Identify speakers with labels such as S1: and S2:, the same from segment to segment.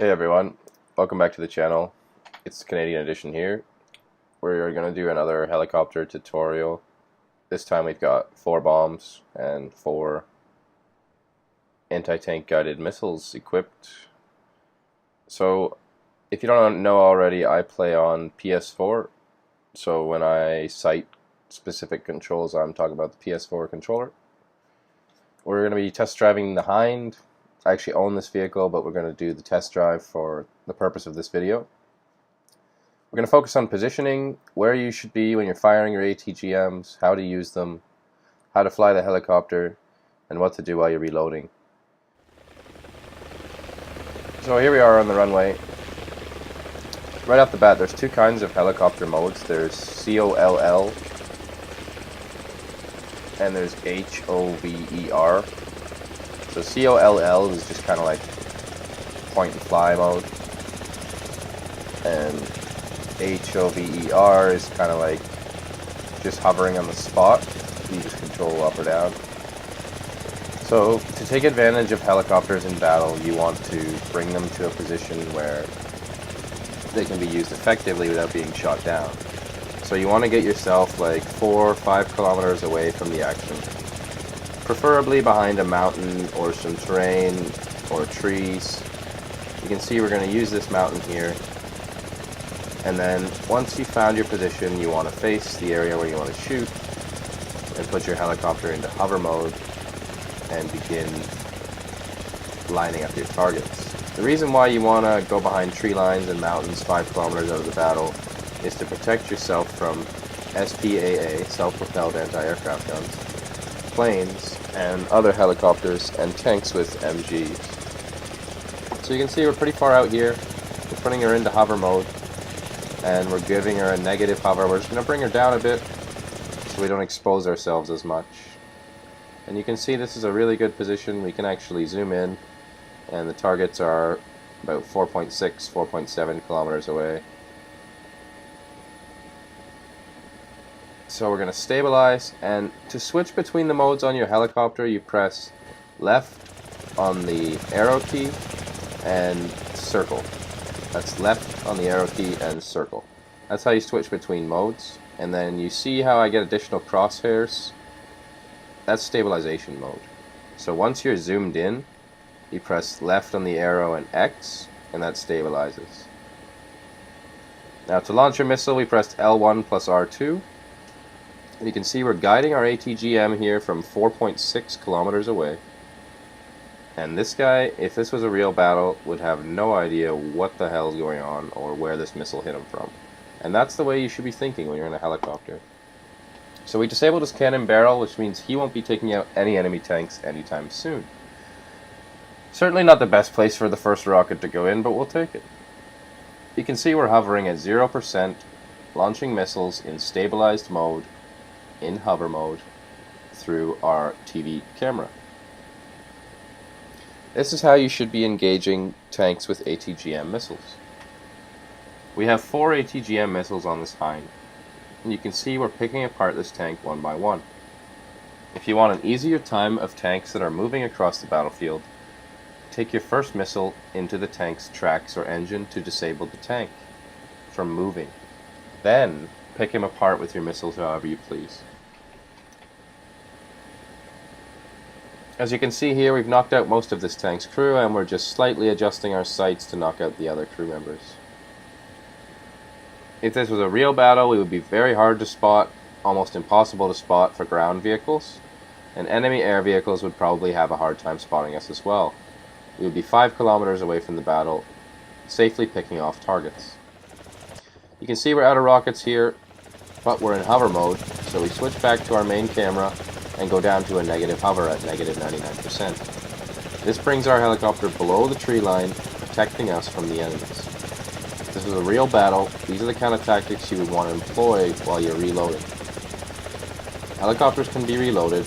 S1: Hey everyone, welcome back to the channel. It's the Canadian edition here. We're going to do another helicopter tutorial. This time we've got 4 bombs and 4 anti-tank guided missiles equipped. So if you don't know already, I play on PS4. So when I cite specific controls, I'm talking about the PS4 controller. We're going to be test driving the Hind. I actually own this vehicle, but we're going to do the test drive for the purpose of this video. We're going to focus on positioning, where you should be when you're firing your ATGMs, how to use them, how to fly the helicopter, and what to do while you're reloading. So here we are on the runway. Right off the bat, there's 2 kinds of helicopter modes. There's COLL and there's HOVER. So COLL is just kind of like point and fly mode, and HOVER is kind of like just hovering on the spot. You just control up or down. So to take advantage of helicopters in battle, you want to bring them to a position where they can be used effectively without being shot down. So you want to get yourself like 4 or 5 kilometers away from the action. Preferably behind a mountain or some terrain or trees. You can see we're going to use this mountain here. And then once you've found your position, you want to face the area where you want to shoot and put your helicopter into hover mode and begin lining up your targets. The reason why you want to go behind tree lines and mountains 5 kilometers out of the battle is to protect yourself from SPAA, self-propelled anti-aircraft guns, planes, and other helicopters and tanks with MGs. So you can see we're pretty far out here. We're putting her into hover mode, and we're giving her a negative hover. We're just going to bring her down a bit so we don't expose ourselves as much. And you can see this is a really good position. We can actually zoom in, and the targets are about 4.6, 4.7 kilometers away. So we're going to stabilize, and to switch between the modes on your helicopter, you press left on the arrow key and circle. That's left on the arrow key and circle. That's how you switch between modes. And then you see how I get additional crosshairs? That's stabilization mode. So once you're zoomed in, you press left on the arrow and X, and that stabilizes. Now to launch your missile, we pressed L1 plus R2. You can see we're guiding our ATGM here from 4.6 kilometers away. And this guy, if this was a real battle, would have no idea what the hell is going on or where this missile hit him from. And that's the way you should be thinking when you're in a helicopter. So we disabled his cannon barrel, which means he won't be taking out any enemy tanks anytime soon. Certainly not the best place for the first rocket to go in, but we'll take it. You can see we're hovering at 0%, launching missiles in stabilized mode, in hover mode, through our TV camera. This is how you should be engaging tanks with ATGM missiles. We have 4 ATGM missiles on this Hind, and you can see we're picking apart this tank one by one. If you want an easier time of tanks that are moving across the battlefield, take your first missile into the tank's tracks or engine to disable the tank from moving. Then pick him apart with your missiles however you please. As you can see here, we've knocked out most of this tank's crew, and we're just slightly adjusting our sights to knock out the other crew members. If this was a real battle, it would be very hard to spot, almost impossible to spot for ground vehicles, and enemy air vehicles would probably have a hard time spotting us as well. We would be 5 kilometers away from the battle, safely picking off targets. You can see we're out of rockets here, but we're in hover mode, so we switch back to our main camera and go down to a negative hover at negative 99%. This brings our helicopter below the tree line, protecting us from the enemies. If this is a real battle, these are the kind of tactics you would want to employ while you're reloading. Helicopters can be reloaded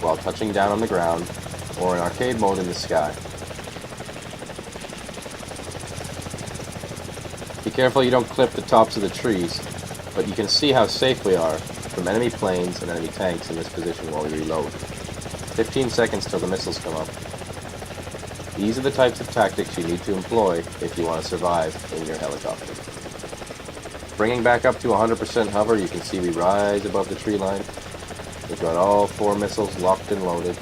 S1: while touching down on the ground or in arcade mode in the sky. Be careful you don't clip the tops of the trees, but you can see how safe we are from enemy planes and enemy tanks in this position while we reload. 15 seconds till the missiles come up. These are the types of tactics you need to employ if you want to survive in your helicopter. Bringing back up to 100% hover, you can see we rise above the tree line. We've got all 4 missiles locked and loaded.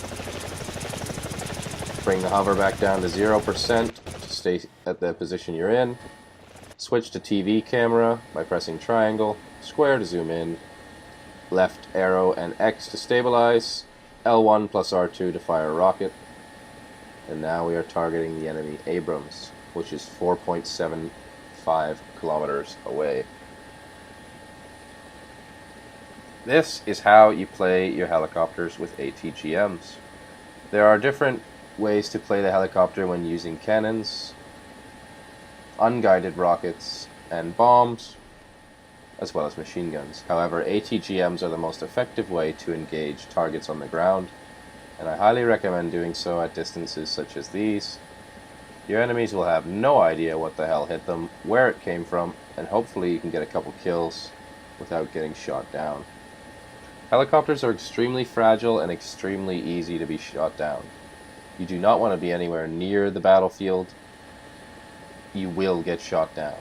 S1: Bring the hover back down to 0% to stay at the position you're in. Switch to TV camera by pressing triangle, square to zoom in, left arrow and X to stabilize, L1 plus R2 to fire a rocket. And now we are targeting the enemy Abrams, which is 4.75 kilometers away. This is how you play your helicopters with ATGMs. There are different ways to play the helicopter when using cannons, unguided rockets, and bombs, as well as machine guns. However, ATGMs are the most effective way to engage targets on the ground, and I highly recommend doing so at distances such as these. Your enemies will have no idea what the hell hit them, where it came from, and hopefully you can get a couple kills without getting shot down. Helicopters are extremely fragile and extremely easy to be shot down. You do not want to be anywhere near the battlefield. You will get shot down.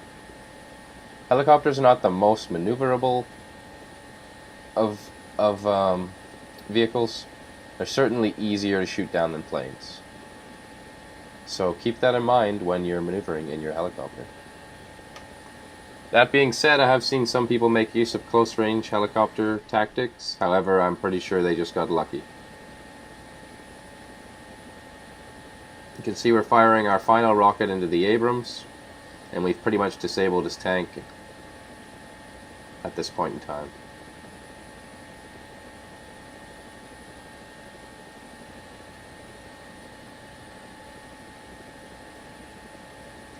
S1: Helicopters are not the most maneuverable of vehicles. They're certainly easier to shoot down than planes. So keep that in mind when you're maneuvering in your helicopter. That being said, I have seen some people make use of close-range helicopter tactics. However, I'm pretty sure they just got lucky. You can see we're firing our final rocket into the Abrams, and we've pretty much disabled his tank at this point in time.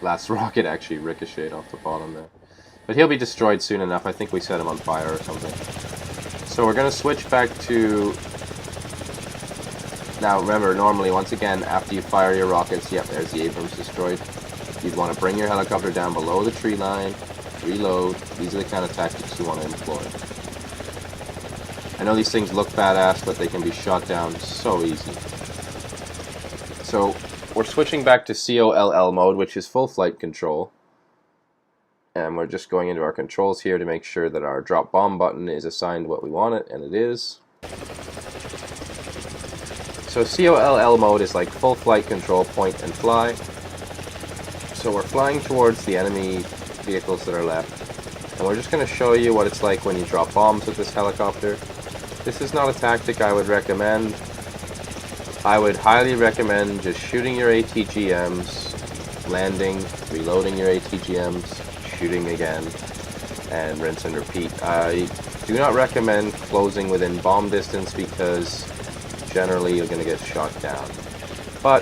S1: Last rocket actually ricocheted off the bottom there. But he'll be destroyed soon enough. I think we set him on fire or something. So we're going to switch back to... Now remember, normally, once again, after you fire your rockets, yep, there's the Abrams destroyed. You'd want to bring your helicopter down below the tree line, reload. These are the kind of tactics you want to employ. I know these things look badass, but they can be shot down so easy. So we're switching back to COLL mode, which is full flight control. And we're just going into our controls here to make sure that our drop bomb button is assigned what we want it, and it is. So COLL mode is like full flight control, point and fly. So we're flying towards the enemy vehicles that are left. And we're just going to show you what it's like when you drop bombs with this helicopter. This is not a tactic I would recommend. I would highly recommend just shooting your ATGMs, landing, reloading your ATGMs, shooting again, and rinse and repeat. I do not recommend closing within bomb distance because generally you're going to get shot down. But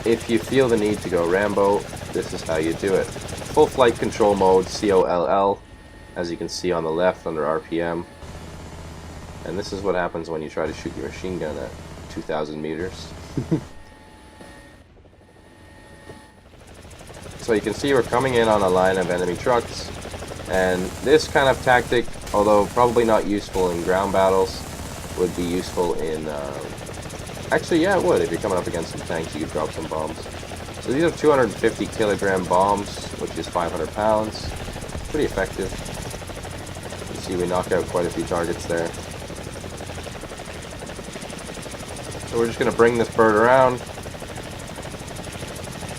S1: if you feel the need to go Rambo, this is how you do it. Full flight control mode, COLL, as you can see on the left under RPM. And this is what happens when you try to shoot your machine gun at 2,000 meters. So you can see we're coming in on a line of enemy trucks, and this kind of tactic, although probably not useful in ground battles, would be useful in... actually, yeah, it would. If you're coming up against some tanks, you could drop some bombs. So these are 250 kilogram bombs, which is 500 pounds. Pretty effective. You can see we knock out quite a few targets there. So we're just going to bring this bird around.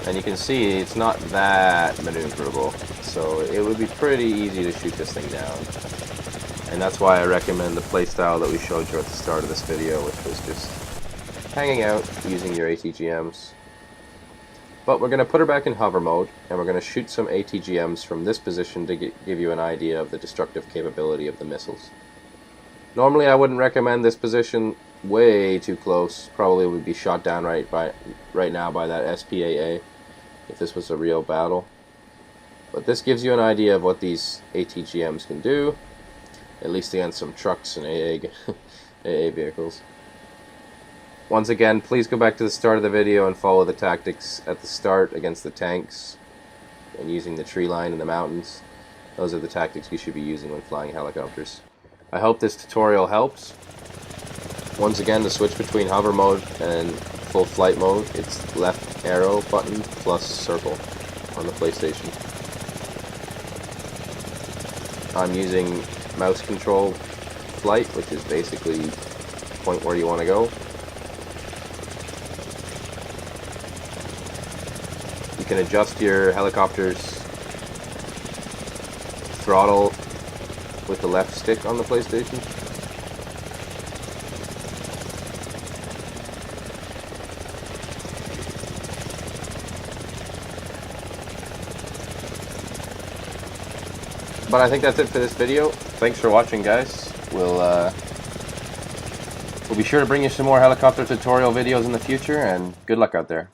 S1: And you can see it's not that maneuverable, so it would be pretty easy to shoot this thing down. And that's why I recommend the playstyle that we showed you at the start of this video, which was just hanging out using your ATGMs. But we're going to put her back in hover mode, and we're going to shoot some ATGMs from this position to give you an idea of the destructive capability of the missiles. Normally I wouldn't recommend this position way too close. Probably would be shot down right now by that SPAA if this was a real battle. But this gives you an idea of what these ATGMs can do, at least against some trucks and AA vehicles. Once again, please go back to the start of the video and follow the tactics at the start against the tanks and using the tree line in the mountains. Those are the tactics you should be using when flying helicopters. I hope this tutorial helps. Once again, to switch between hover mode and full flight mode, it's left arrow button plus circle on the PlayStation. I'm using mouse control flight, which is basically point where you want to go. You can adjust your helicopter's throttle with the left stick on the PlayStation. But I think that's it for this video. Thanks for watching, guys. We'll be sure to bring you some more helicopter tutorial videos in the future, and good luck out there.